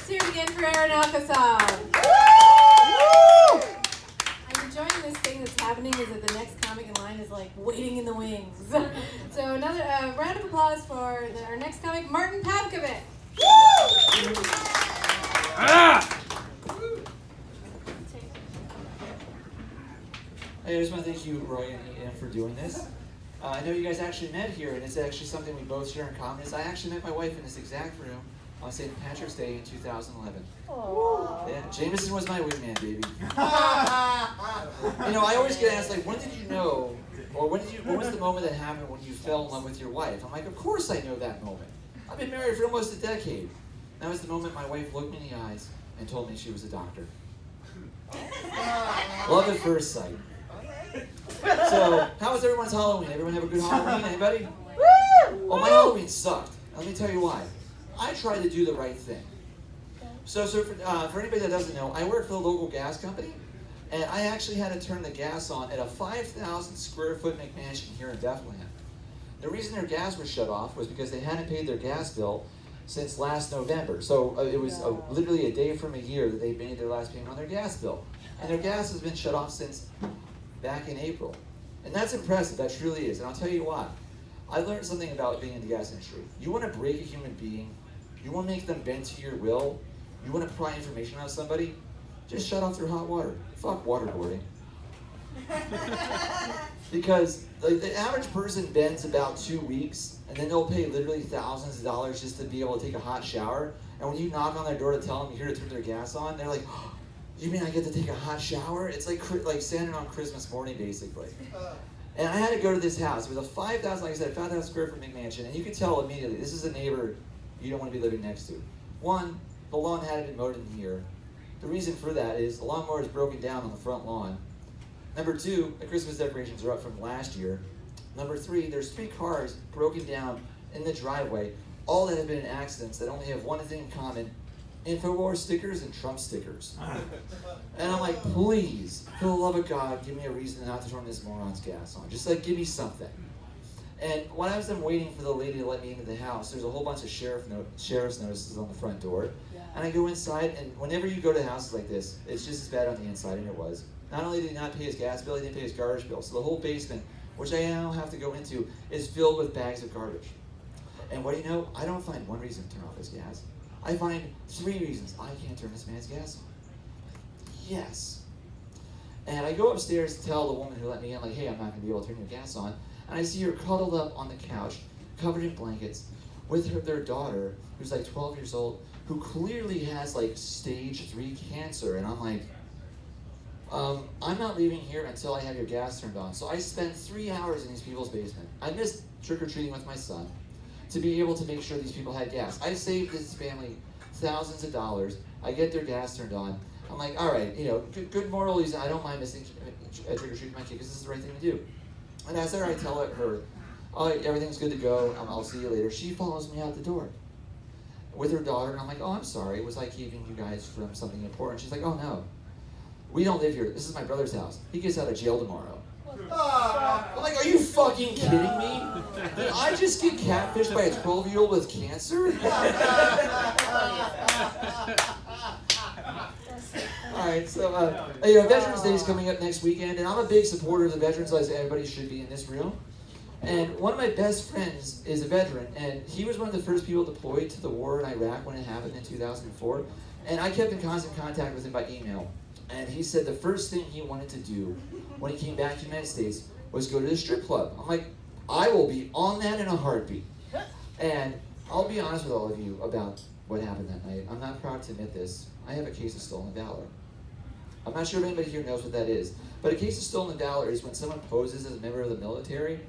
Let's hear it again for Aaron Alcazar. I'm enjoying this thing that's happening is that the next comic in line is like waiting in the wings. So another round of applause for our next comic, Martin Pavkovic. Hey, I just want to thank you, Roy and Ian, for doing this. I know you guys actually met here, and it's actually something we both share in common. Is I actually met my wife in this exact room on St. Patrick's Day in 2011. Aww. Yeah, Jameson was my wingman, baby. You know, I always get asked, like, when did you know, or what was the moment that happened when you fell in love with your wife? I'm like, of course I know that moment. I've been married for almost a decade. That was the moment my wife looked me in the eyes and told me she was a doctor. Love at first sight. So, how was everyone's Halloween? Everyone have a good Halloween? Anybody? Well, my Halloween sucked. Let me tell you why. I tried to do the right thing. So for anybody that doesn't know, I work for the local gas company, and I actually had to turn the gas on at a 5,000 square foot McMansion here in Bethlehem. The reason their gas was shut off was because they hadn't paid their gas bill since last November. So it was literally a day from a year that they made their last payment on their gas bill. And their gas has been shut off since back in April. And that's impressive, that truly is. And I'll tell you why. I learned something about being in the gas industry. You want to break a human being, you want to make them bend to your will, you want to pry information out of somebody, just shut off their hot water. Fuck waterboarding. Because like, the average person bends about 2 weeks, and then they'll pay literally thousands of dollars just to be able to take a hot shower. And when you knock on their door to tell them you're here to turn their gas on, they're like, oh, you mean I get to take a hot shower? It's like standing on Christmas morning, basically. And I had to go to this house. It was a 5,000, like I said, 5,000 square foot McMansion. And you could tell immediately, this is a neighbor you don't want to be living next to. One, the lawn hadn't been mowed in a year. The reason for that is the lawnmower is broken down on the front lawn. Number two, the Christmas decorations are up from last year. Number three, there's 3 cars broken down in the driveway, all that have been in accidents that only have one thing in common: InfoWars stickers and Trump stickers. And I'm like, please, for the love of God, give me a reason not to turn this moron's gas on. Just like, give me something. And when I was waiting for the lady to let me into the house, there's a whole bunch of sheriff's notices on the front door. Yeah. And I go inside, and whenever you go to houses like this, it's just as bad on the inside, and it was. Not only did he not pay his gas bill, he didn't pay his garbage bill. So the whole basement, which I now have to go into, is filled with bags of garbage. And what do you know? I don't find one reason to turn off his gas. I find 3 reasons I can't turn this man's gas on. Yes. And I go upstairs to tell the woman who let me in, like, hey, I'm not going to be able to turn your gas on. And I see her cuddled up on the couch, covered in blankets, with their daughter, who's like 12 years old, who clearly has like stage 3 cancer. And I'm like, I'm not leaving here until I have your gas turned on. So I spent 3 hours in these people's basement. I missed trick-or-treating with my son to be able to make sure these people had gas. I saved this family thousands of dollars. I get their gas turned on. I'm like, all right, you know, good moral reason. I don't mind missing trick-or-treating with my kid because this is the right thing to do. And as I tell her, oh, everything's good to go, I'll see you later, she follows me out the door with her daughter, and I'm like, oh, I'm sorry, was I keeping you guys from something important? She's like, oh, no, we don't live here. This is my brother's house. He gets out of jail tomorrow. I'm like, are you fucking kidding me? Did I just get catfished by a 12-year-old with cancer? All right, so you know, Veterans Day is coming up next weekend, and I'm a big supporter of the veterans, as everybody should be in this room. And one of my best friends is a veteran, and he was one of the first people deployed to the war in Iraq when it happened in 2004. And I kept in constant contact with him by email. And he said the first thing he wanted to do when he came back to the United States was go to the strip club. I'm like, I will be on that in a heartbeat. And I'll be honest with all of you about what happened that night. I'm not proud to admit this. I have a case of stolen valor. I'm not sure if anybody here knows what that is. But a case of stolen valor is when someone poses as a member of the military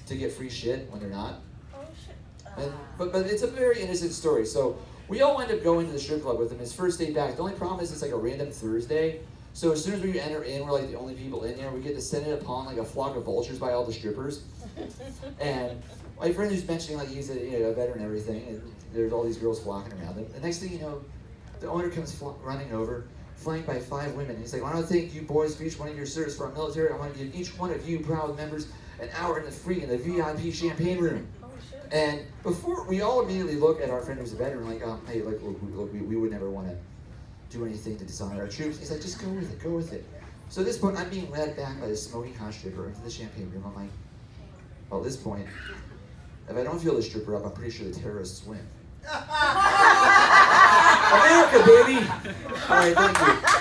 to get free shit when they're not. Oh, shit. And, but it's a very innocent story. So we all wind up going to the strip club with him his first day back. The only problem is it's like a random Thursday. So as soon as we enter in, we're like the only people in there. We get descended upon like a flock of vultures by all the strippers. And my friend who's mentioning like he's a veteran and everything, and there's all these girls flocking around him. The next thing you know, the owner comes running over, flanked by 5 women. He's like, I want to thank you boys for each one of your service for our military. I want to give each one of you proud members an hour in the free in the VIP champagne room. And before, we all immediately look at our friend who's a veteran, like, hey, look, we would never want to do anything to dishonor our troops. He's like, just go with it, go with it. So at this point, I'm being led back by the smoking hot stripper into the champagne room. I'm like, well, at this point, if I don't feel the stripper up, I'm pretty sure the terrorists win. America, baby! All right, thank you.